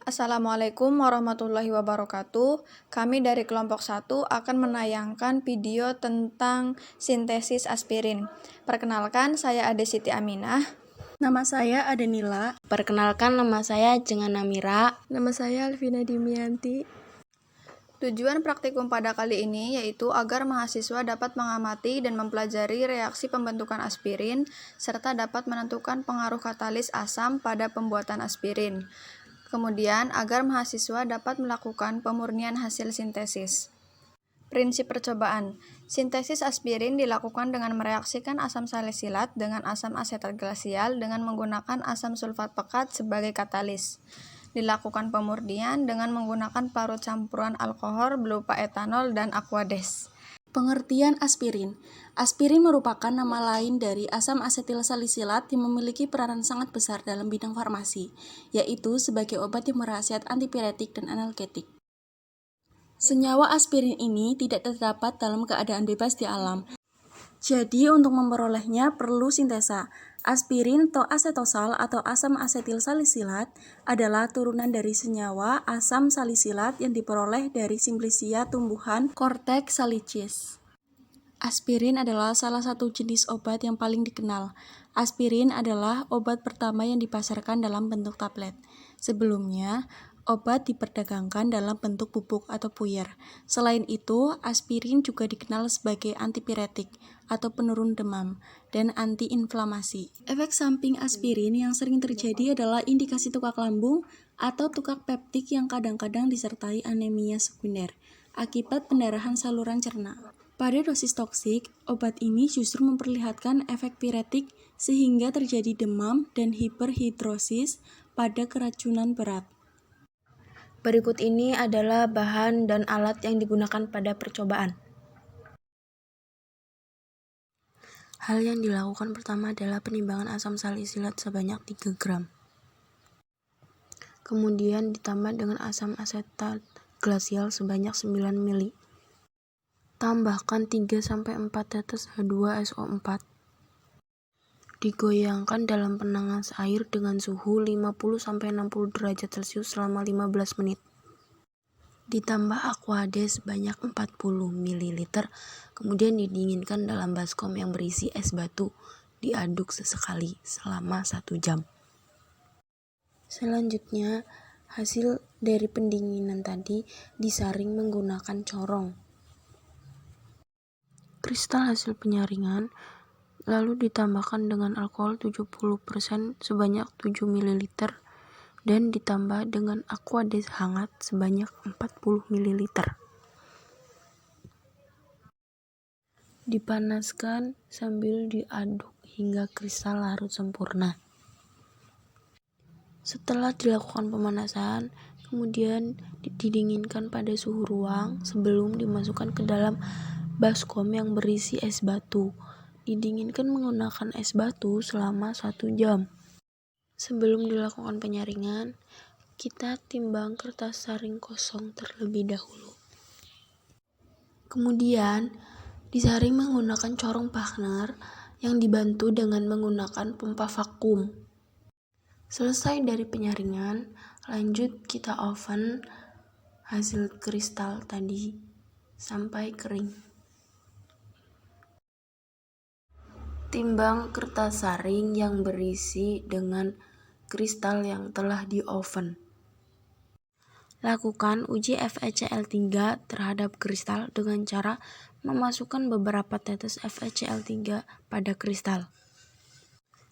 Assalamualaikum warahmatullahi wabarakatuh. Kami dari kelompok 1 akan menayangkan video tentang sintesis aspirin. Perkenalkan, saya Ade Siti Aminah. Nama saya Adenila. Perkenalkan, nama saya Jengan Namira. Nama saya Alvina Dimianti. Tujuan praktikum pada kali ini yaitu agar mahasiswa dapat mengamati dan mempelajari reaksi pembentukan aspirin, serta dapat menentukan pengaruh katalis asam pada pembuatan aspirin. Kemudian, agar mahasiswa dapat melakukan pemurnian hasil sintesis. Prinsip percobaan. Sintesis aspirin dilakukan dengan mereaksikan asam salisilat dengan asam asetat glasial dengan menggunakan asam sulfat pekat sebagai katalis. Dilakukan pemurnian dengan menggunakan parut campuran alkohol berupa etanol dan aquades. Pengertian aspirin. Aspirin merupakan nama lain dari asam asetil salisilat yang memiliki peranan sangat besar dalam bidang farmasi, yaitu sebagai obat yang berkhasiat antipiretik dan analgetik. Senyawa aspirin ini tidak terdapat dalam keadaan bebas di alam. Jadi, untuk memperolehnya perlu sintesa. Aspirin atau asetosal atau asam asetil salisilat adalah turunan dari senyawa asam salisilat yang diperoleh dari simplicia tumbuhan Cortex salicis. Aspirin adalah salah satu jenis obat yang paling dikenal. Aspirin adalah obat pertama yang dipasarkan dalam bentuk tablet. Sebelumnya, obat diperdagangkan dalam bentuk bubuk atau puyer. Selain itu, aspirin juga dikenal sebagai antipiretik atau penurun demam dan antiinflamasi. Efek samping aspirin yang sering terjadi adalah indikasi tukak lambung atau tukak peptik yang kadang-kadang disertai anemia sekunder akibat pendarahan saluran cerna. Pada dosis toksik, obat ini justru memperlihatkan efek piretik sehingga terjadi demam dan hiperhidrosis pada keracunan berat. Berikut ini adalah bahan dan alat yang digunakan pada percobaan. Hal yang dilakukan pertama adalah penimbangan asam salisilat sebanyak 3 gram. Kemudian ditambah dengan asam asetat glasial sebanyak 9 ml. Tambahkan 3-4 tetes H2SO4. Digoyangkan dalam penangan air dengan suhu 50-60 derajat Celcius selama 15 menit. Ditambah aquades sebanyak 40 ml, kemudian didinginkan dalam baskom yang berisi es batu. Diaduk sesekali selama 1 jam. Selanjutnya, hasil dari pendinginan tadi disaring menggunakan corong. Kristal hasil penyaringan lalu ditambahkan dengan alkohol 70% sebanyak 7 ml dan ditambah dengan aquades hangat sebanyak 40 ml. Dipanaskan sambil diaduk hingga kristal larut sempurna. Setelah dilakukan pemanasan, kemudian didinginkan pada suhu ruang sebelum dimasukkan ke dalam baskom yang berisi es batu. Didinginkan menggunakan es batu selama 1 jam. Sebelum dilakukan penyaringan, kita timbang kertas saring kosong terlebih dahulu. Kemudian, disaring menggunakan corong Pachner yang dibantu dengan menggunakan pompa vakum. Selesai dari penyaringan, lanjut kita oven hasil kristal tadi sampai kering. Timbang kertas saring yang berisi dengan kristal yang telah di oven. Lakukan uji FeCl3 terhadap kristal dengan cara memasukkan beberapa tetes FeCl3 pada kristal.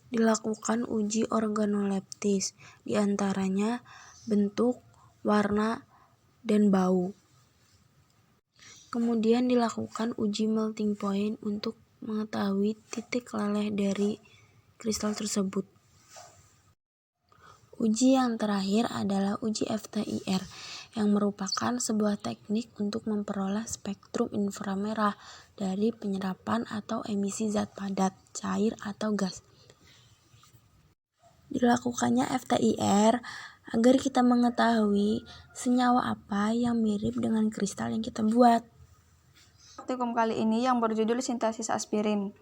Dilakukan uji organoleptis, diantaranya bentuk, warna, dan bau. Kemudian dilakukan uji melting point untuk mengetahui titik leleh dari kristal tersebut. Uji yang terakhir adalah uji FTIR yang merupakan sebuah teknik untuk memperoleh spektrum inframerah dari penyerapan atau emisi zat padat, cair atau gas. Dilakukannya FTIR agar kita mengetahui senyawa apa yang mirip dengan kristal yang kita buat. Praktikum kali ini yang berjudul sintesis aspirin.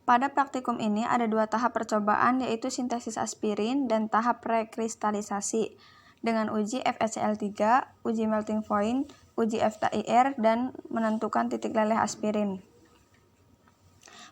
Pada praktikum ini ada 2 tahap percobaan, yaitu sintesis aspirin dan tahap prekristalisasi. dengan uji FeCl3, uji melting point, uji FTIR, dan menentukan titik leleh aspirin.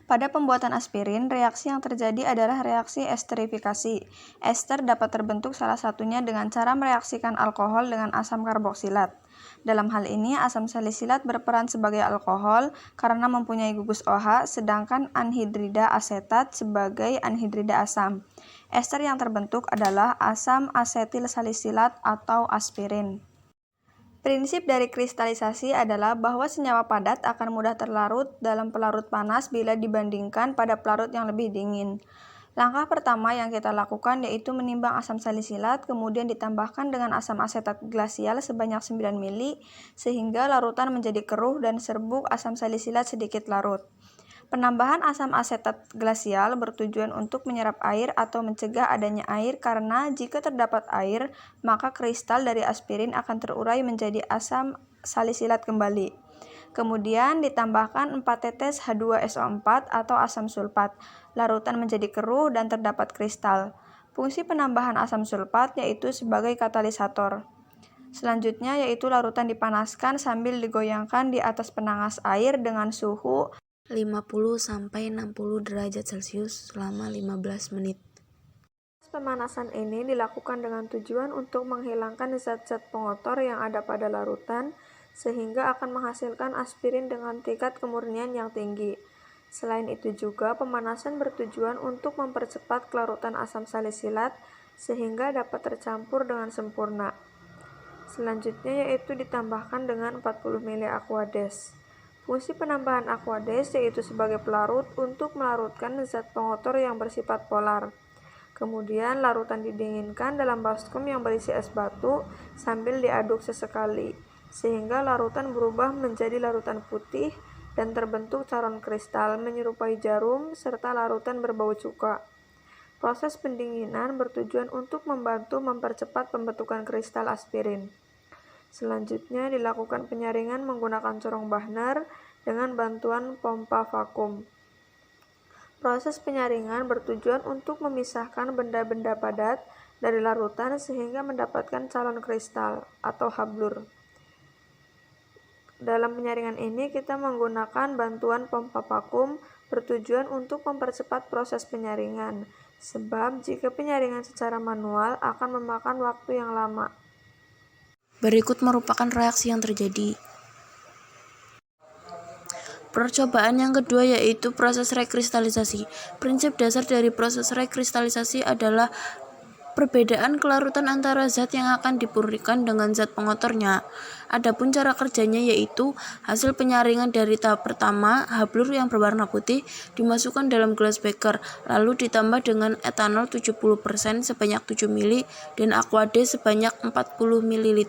Pada pembuatan aspirin, reaksi yang terjadi adalah reaksi esterifikasi. Ester dapat terbentuk salah satunya dengan cara mereaksikan alkohol dengan asam karboksilat. Dalam hal ini, asam salisilat berperan sebagai alkohol karena mempunyai gugus OH, sedangkan anhidrida asetat sebagai anhidrida asam. Ester yang terbentuk adalah asam asetil salisilat atau aspirin. Prinsip dari kristalisasi adalah bahwa senyawa padat akan mudah terlarut dalam pelarut panas bila dibandingkan pada pelarut yang lebih dingin. Langkah pertama yang kita lakukan yaitu menimbang asam salisilat, kemudian ditambahkan dengan asam asetat glasial sebanyak 9 ml, sehingga larutan menjadi keruh dan serbuk asam salisilat sedikit larut. Penambahan asam asetat glasial bertujuan untuk menyerap air atau mencegah adanya air karena jika terdapat air, maka kristal dari aspirin akan terurai menjadi asam salisilat kembali. Kemudian ditambahkan 4 tetes H2SO4 atau asam sulfat. Larutan menjadi keruh dan terdapat kristal. Fungsi penambahan asam sulfat yaitu sebagai katalisator. Selanjutnya yaitu larutan dipanaskan sambil digoyangkan di atas penangas air dengan suhu 50-60 derajat Celcius selama 15 menit. Pemanasan ini dilakukan dengan tujuan untuk menghilangkan zat-zat pengotor yang ada pada larutan, sehingga akan menghasilkan aspirin dengan tingkat kemurnian yang tinggi. Selain itu juga, pemanasan bertujuan untuk mempercepat kelarutan asam salisilat, sehingga dapat tercampur dengan sempurna. Selanjutnya yaitu ditambahkan dengan 40 ml aquades. Fungsi penambahan aquades yaitu sebagai pelarut untuk melarutkan zat pengotor yang bersifat polar. Kemudian larutan didinginkan dalam baskom yang berisi es batu sambil diaduk sesekali, sehingga larutan berubah menjadi larutan putih dan terbentuk calon kristal menyerupai jarum serta larutan berbau cuka. Proses pendinginan bertujuan untuk membantu mempercepat pembentukan kristal aspirin. Selanjutnya dilakukan penyaringan menggunakan corong Bahner dengan bantuan pompa vakum. Proses penyaringan bertujuan untuk memisahkan benda-benda padat dari larutan sehingga mendapatkan calon kristal atau hablur. Dalam penyaringan ini kita menggunakan bantuan pompa vakum bertujuan untuk mempercepat proses penyaringan, sebab jika penyaringan secara manual akan memakan waktu yang lama. Berikut merupakan reaksi yang terjadi. Percobaan yang kedua yaitu proses rekristalisasi. Prinsip dasar dari proses rekristalisasi adalah perbedaan kelarutan antara zat yang akan dipurnikan dengan zat pengotornya. Adapun cara kerjanya yaitu hasil penyaringan dari tahap pertama, hablur yang berwarna putih dimasukkan dalam gelas beker, lalu ditambah dengan etanol 70% sebanyak 7 ml dan aquades sebanyak 40 ml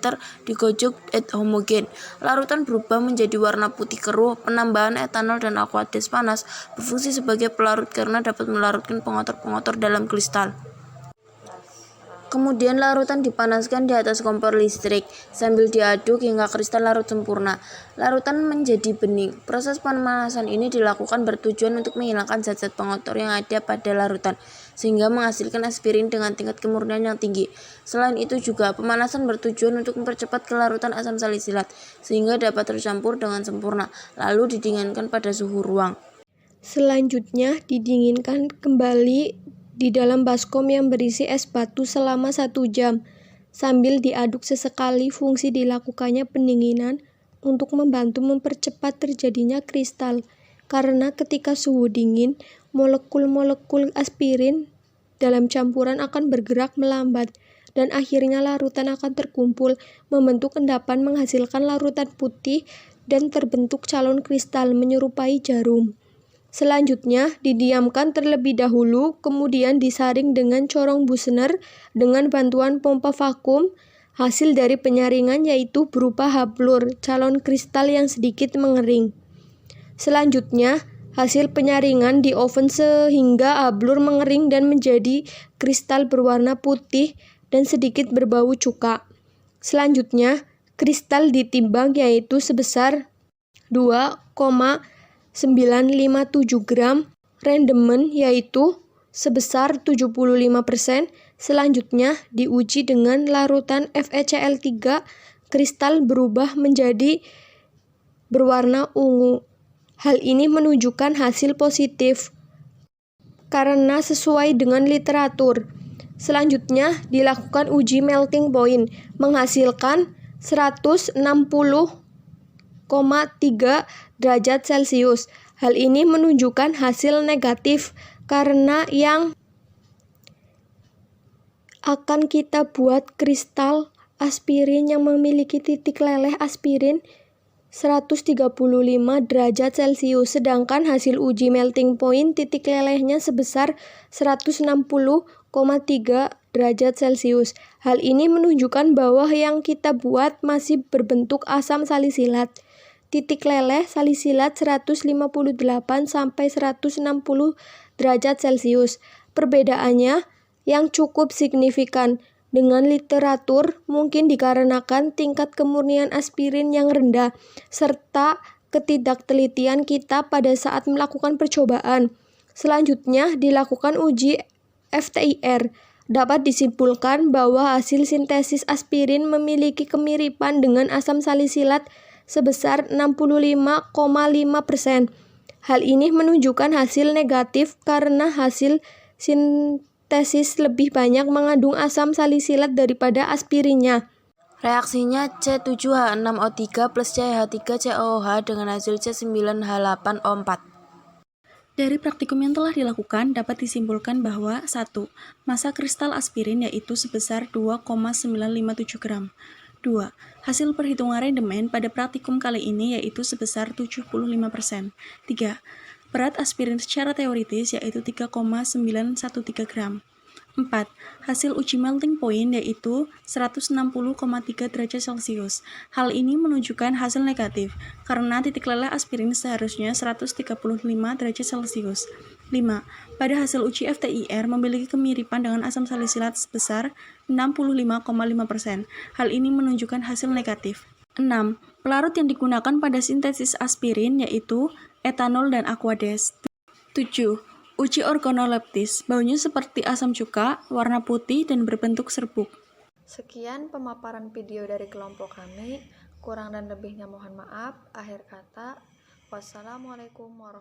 digojok homogen. Larutan berubah menjadi warna putih keruh. Penambahan etanol dan aquades panas berfungsi sebagai pelarut karena dapat melarutkan pengotor-pengotor dalam kristal. Kemudian larutan dipanaskan di atas kompor listrik sambil diaduk hingga kristal larut sempurna. Larutan menjadi bening. Proses pemanasan ini dilakukan bertujuan untuk menghilangkan zat-zat pengotor yang ada pada larutan, sehingga menghasilkan aspirin dengan tingkat kemurnian yang tinggi. Selain itu juga, pemanasan bertujuan untuk mempercepat kelarutan asam salisilat, sehingga dapat tercampur dengan sempurna, lalu didinginkan pada suhu ruang. Selanjutnya, didinginkan kembali di dalam baskom yang berisi es batu selama 1 jam. Sambil diaduk sesekali, fungsi dilakukannya pendinginan untuk membantu mempercepat terjadinya kristal. Karena ketika suhu dingin, molekul-molekul aspirin dalam campuran akan bergerak melambat, dan akhirnya larutan akan terkumpul, membentuk endapan menghasilkan larutan putih dan terbentuk calon kristal menyerupai jarum. Selanjutnya, didiamkan terlebih dahulu, kemudian disaring dengan corong Buchner dengan bantuan pompa vakum. Hasil dari penyaringan yaitu berupa hablur, calon kristal yang sedikit mengering. Selanjutnya, hasil penyaringan di oven sehingga hablur mengering dan menjadi kristal berwarna putih dan sedikit berbau cuka. Selanjutnya, kristal ditimbang yaitu sebesar 2,957 gram, rendemen yaitu sebesar 75%, Selanjutnya, diuji dengan larutan FeCl3, kristal berubah menjadi berwarna ungu. Hal ini menunjukkan hasil positif karena sesuai dengan literatur. Selanjutnya, dilakukan uji melting point, menghasilkan 160,3 derajat Celcius. Hal ini menunjukkan hasil negatif karena yang akan kita buat kristal aspirin yang memiliki titik leleh aspirin 135 derajat Celcius, sedangkan hasil uji melting point titik lelehnya sebesar 160,3 derajat Celcius. Hal ini menunjukkan bahwa yang kita buat masih berbentuk asam salisilat. Titik leleh salisilat 158 sampai 160 derajat Celcius. Perbedaannya yang cukup signifikan dengan literatur mungkin dikarenakan tingkat kemurnian aspirin yang rendah serta ketidaktelitian kita pada saat melakukan percobaan. Selanjutnya dilakukan uji FTIR. Dapat disimpulkan bahwa hasil sintesis aspirin memiliki kemiripan dengan asam salisilat sebesar 65,5%. Hal ini menunjukkan hasil negatif karena hasil sintesis lebih banyak mengandung asam salisilat daripada aspirinnya. Reaksinya C7H6O3 plus CH3COOH dengan hasil C9H8O4. Dari praktikum yang telah dilakukan, dapat disimpulkan bahwa 1. Massa kristal aspirin yaitu sebesar 2,957 gram. 2. Hasil perhitungan rendemen pada praktikum kali ini yaitu sebesar 75%. 3. Berat aspirin secara teoritis yaitu 3,913 gram. 4. Hasil uji melting point yaitu 160,3 derajat Celcius. Hal ini menunjukkan hasil negatif, karena titik leleh aspirin seharusnya 135 derajat Celcius. 5. Pada hasil uji FTIR memiliki kemiripan dengan asam salisilat sebesar 65,5%. Hal ini menunjukkan hasil negatif. 6. Pelarut yang digunakan pada sintesis aspirin yaitu etanol dan aqueous. 7. Uji organoleptis, baunya seperti asam cuka, warna putih dan berbentuk serbuk. Sekian pemaparan video dari kelompok kami. Kurang dan lebihnya mohon maaf. Akhir kata, wassalamualaikum warahmatullahi wabarakatuh.